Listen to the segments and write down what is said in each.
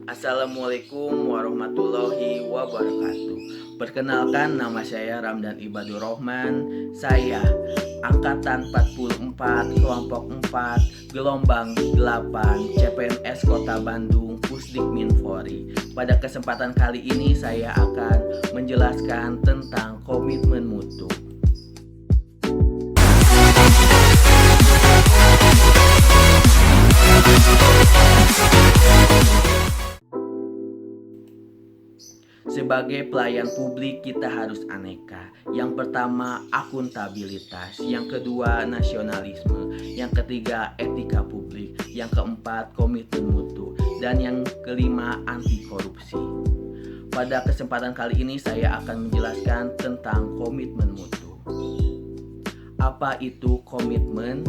Assalamualaikum warahmatullahi wabarakatuh. Perkenalkan, nama saya Ramdan Ibadur Rahman. Saya angkatan 44 kelompok 4 gelombang 8 CPNS Kota Bandung Pusdik Minfori. Pada kesempatan kali ini saya akan menjelaskan tentang komitmen mutu. Sebagai pelayan publik kita harus aneka. Yang pertama akuntabilitas, yang kedua nasionalisme, yang ketiga etika publik, yang keempat komitmen mutu, dan yang kelima anti korupsi. Pada kesempatan kali ini saya akan menjelaskan tentang komitmen mutu. Apa itu komitmen?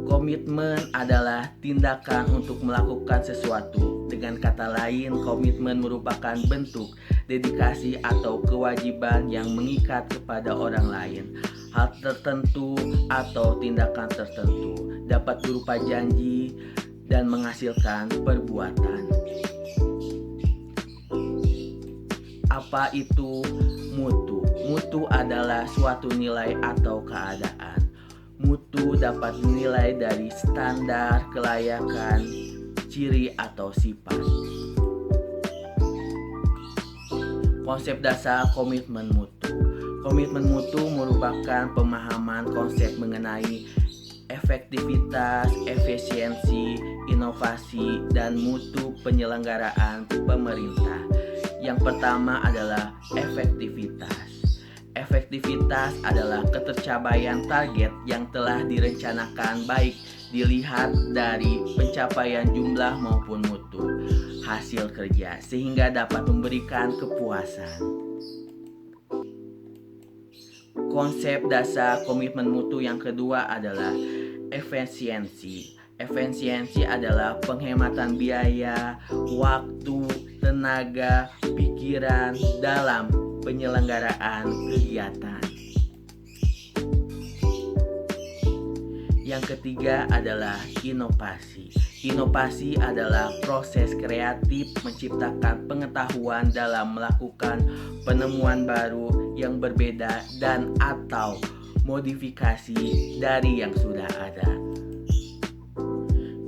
Komitmen adalah tindakan untuk melakukan sesuatu. Dengan kata lain, komitmen merupakan bentuk dedikasi atau kewajiban yang mengikat kepada orang lain. Hal tertentu atau tindakan tertentu dapat berupa janji dan menghasilkan perbuatan. Apa itu mutu? Mutu adalah suatu nilai atau keadaan. Mutu dapat dinilai dari standar kelayakan, ciri atau sifat. Konsep dasar komitmen mutu. Komitmen mutu merupakan pemahaman konsep mengenai efektivitas, efisiensi, inovasi, dan mutu penyelenggaraan pemerintah. Yang pertama adalah efektivitas. Efektivitas adalah ketercapaian target yang telah direncanakan, baik dilihat dari pencapaian jumlah maupun mutu hasil kerja, sehingga dapat memberikan kepuasan. Konsep dasar komitmen mutu yang kedua adalah efisiensi. Efisiensi adalah penghematan biaya, waktu, tenaga, pikiran dalam penyelenggaraan kegiatan. Yang ketiga adalah inovasi. Inovasi adalah proses kreatif menciptakan pengetahuan dalam melakukan penemuan baru yang berbeda dan atau modifikasi dari yang sudah ada.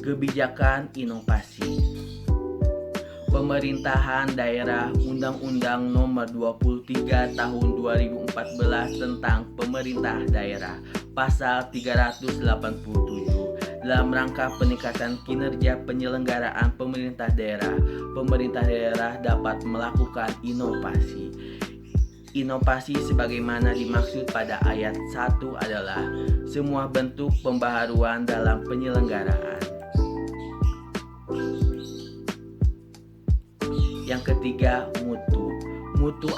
Kebijakan inovasi. Pemerintahan daerah Undang-Undang Nomor 23 Tahun 2014 tentang Pemerintah Daerah Pasal 387 dalam rangka peningkatan kinerja penyelenggaraan pemerintah daerah dapat melakukan inovasi. Inovasi sebagaimana dimaksud pada ayat 1 adalah semua bentuk pembaharuan dalam penyelenggaraan. Yang ketiga, mutu. Mutu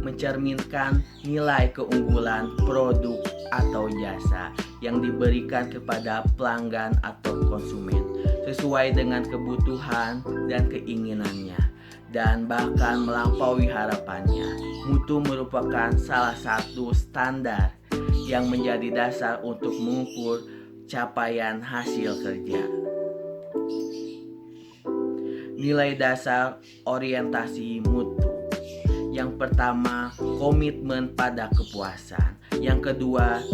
mencerminkan nilai keunggulan produk atau jasa yang diberikan kepada pelanggan atau konsumen sesuai dengan kebutuhan dan keinginannya, dan bahkan melampaui harapannya. Mutu merupakan salah satu standar yang menjadi dasar untuk mengukur capaian hasil kerja. Nilai dasar orientasi mutu. Yang pertama, komitmen pada kepuasan. Yang kedua,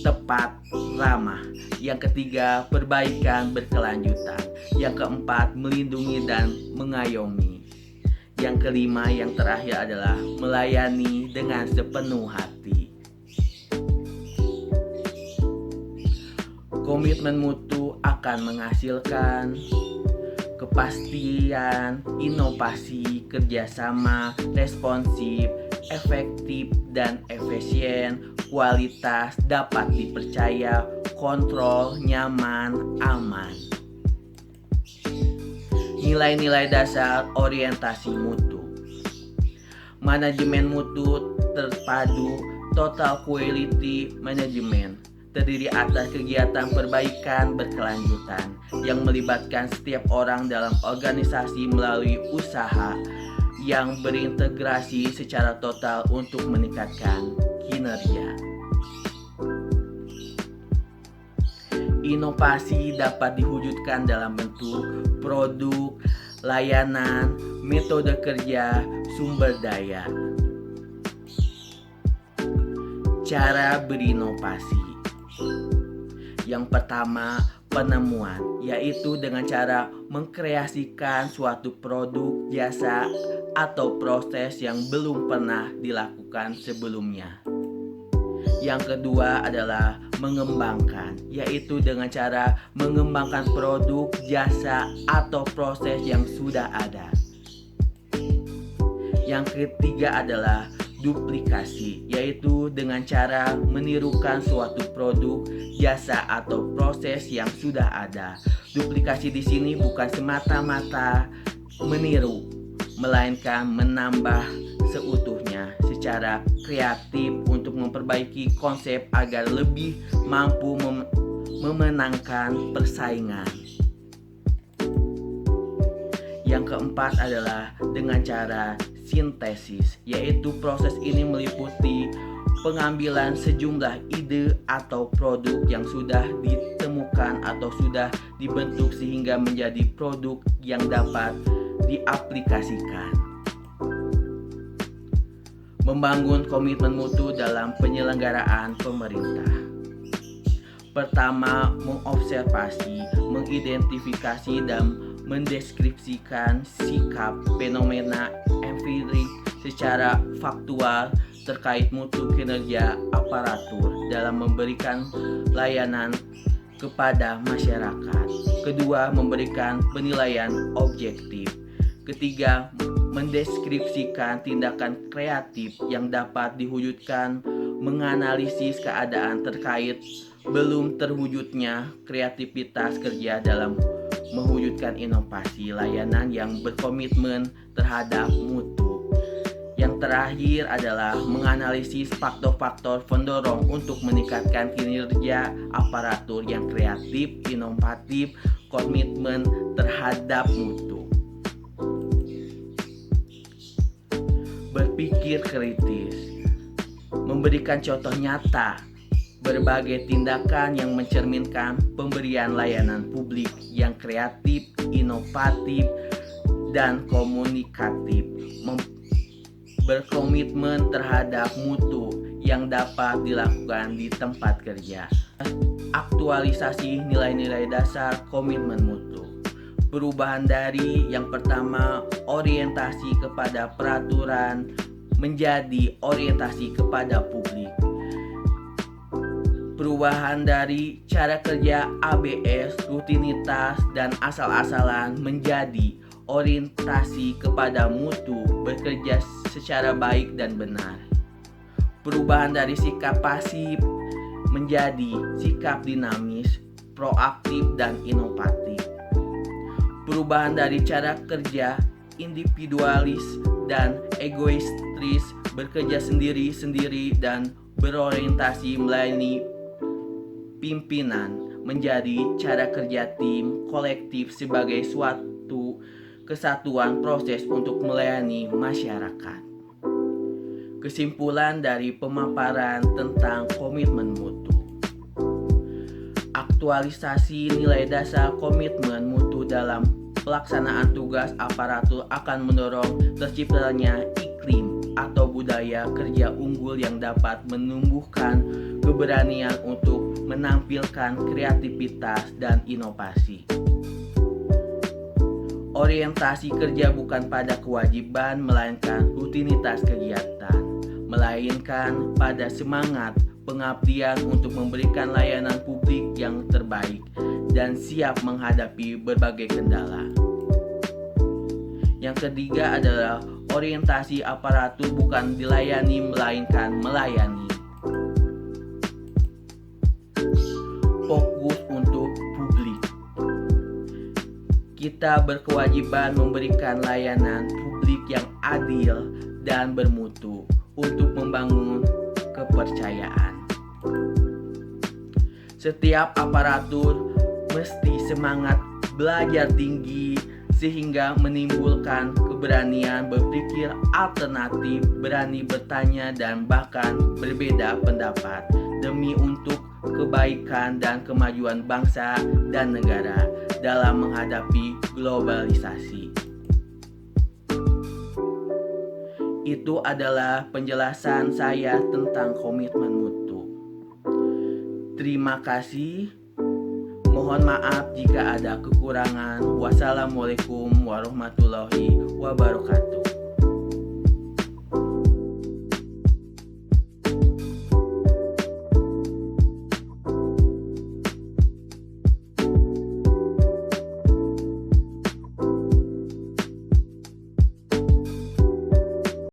tepat, ramah. Yang ketiga, perbaikan berkelanjutan. Yang keempat, melindungi dan mengayomi. Yang kelima, yang terakhir adalah melayani dengan sepenuh hati. Komitmen mutu akan menghasilkan kepastian, inovasi, kerjasama, responsif, efektif, dan efisien, kualitas, dapat dipercaya, kontrol, nyaman, aman. Nilai-nilai dasar orientasi mutu. Manajemen mutu terpadu, total quality management, terdiri atas kegiatan perbaikan berkelanjutan yang melibatkan setiap orang dalam organisasi melalui usaha yang berintegrasi secara total untuk meningkatkan kinerja. Inovasi dapat diwujudkan dalam bentuk produk, layanan, metode kerja, sumber daya. Cara berinovasi. Yang pertama, penemuan, yaitu dengan cara mengkreasikan suatu produk, jasa, atau proses yang belum pernah dilakukan sebelumnya. Yang kedua adalah mengembangkan, yaitu dengan cara mengembangkan produk, jasa, atau proses yang sudah ada. Yang ketiga adalah duplikasi, yaitu dengan cara menirukan suatu produk, jasa, atau proses yang sudah ada. Duplikasi di sini bukan semata-mata meniru, melainkan menambah seutuhnya secara kreatif untuk memperbaiki konsep agar lebih mampu memenangkan persaingan. Yang keempat adalah dengan cara sintesis, yaitu proses ini meliputi pengambilan sejumlah ide atau produk yang sudah ditemukan atau sudah dibentuk sehingga menjadi produk yang dapat diaplikasikan. Membangun komitmen mutu dalam penyelenggaraan pemerintah. Pertama, mengobservasi, mengidentifikasi, dan mendeskripsikan sikap fenomena empirik secara faktual terkait mutu kinerja aparatur dalam memberikan layanan kepada masyarakat. Kedua, memberikan penilaian objektif. Ketiga, mendeskripsikan tindakan kreatif yang dapat diwujudkan, menganalisis keadaan terkait belum terwujudnya kreativitas kerja dalam mewujudkan inovasi layanan yang berkomitmen terhadap mutu. Yang terakhir adalah menganalisis faktor-faktor pendorong untuk meningkatkan kinerja aparatur yang kreatif, inovatif, komitmen terhadap mutu. Berpikir kritis, memberikan contoh nyata berbagai tindakan yang mencerminkan pemberian layanan publik yang kreatif, inovatif, dan komunikatif, berkomitmen terhadap mutu yang dapat dilakukan di tempat kerja. Aktualisasi nilai-nilai dasar komitmen mutu. Perubahan dari yang pertama orientasi kepada peraturan menjadi orientasi kepada publik. Perubahan dari cara kerja ABS, rutinitas, dan asal-asalan menjadi orientasi kepada mutu, bekerja secara baik dan benar. Perubahan dari sikap pasif menjadi sikap dinamis, proaktif, dan inovatif. Perubahan dari cara kerja individualis dan egoistris, bekerja sendiri-sendiri dan berorientasi melayani pimpinan, menjadi cara kerja tim kolektif sebagai suatu kesatuan proses untuk melayani masyarakat. Kesimpulan dari pemaparan tentang komitmen mutu. Aktualisasi nilai dasar komitmen mutu dalam pelaksanaan tugas aparatur akan mendorong terciptanya iklim atau budaya kerja unggul yang dapat menumbuhkan keberanian untuk menampilkan kreativitas dan inovasi. Orientasi kerja bukan pada kewajiban melainkan rutinitas kegiatan, melainkan pada semangat pengabdian untuk memberikan layanan publik yang terbaik dan siap menghadapi berbagai kendala. Yang ketiga adalah orientasi aparatur bukan dilayani melainkan melayani. Fokus untuk publik. Kita berkewajiban memberikan layanan publik yang adil dan bermutu untuk membangun kepercayaan. Setiap aparatur mesti semangat belajar tinggi sehingga menimbulkan keberanian berpikir alternatif, berani bertanya dan bahkan berbeda pendapat demi untuk kebaikan dan kemajuan bangsa dan negara dalam menghadapi globalisasi. Itu adalah penjelasan saya tentang komitmen mutu. Terima kasih. Mohon maaf jika ada kekurangan. Wassalamualaikum warahmatullahi wabarakatuh.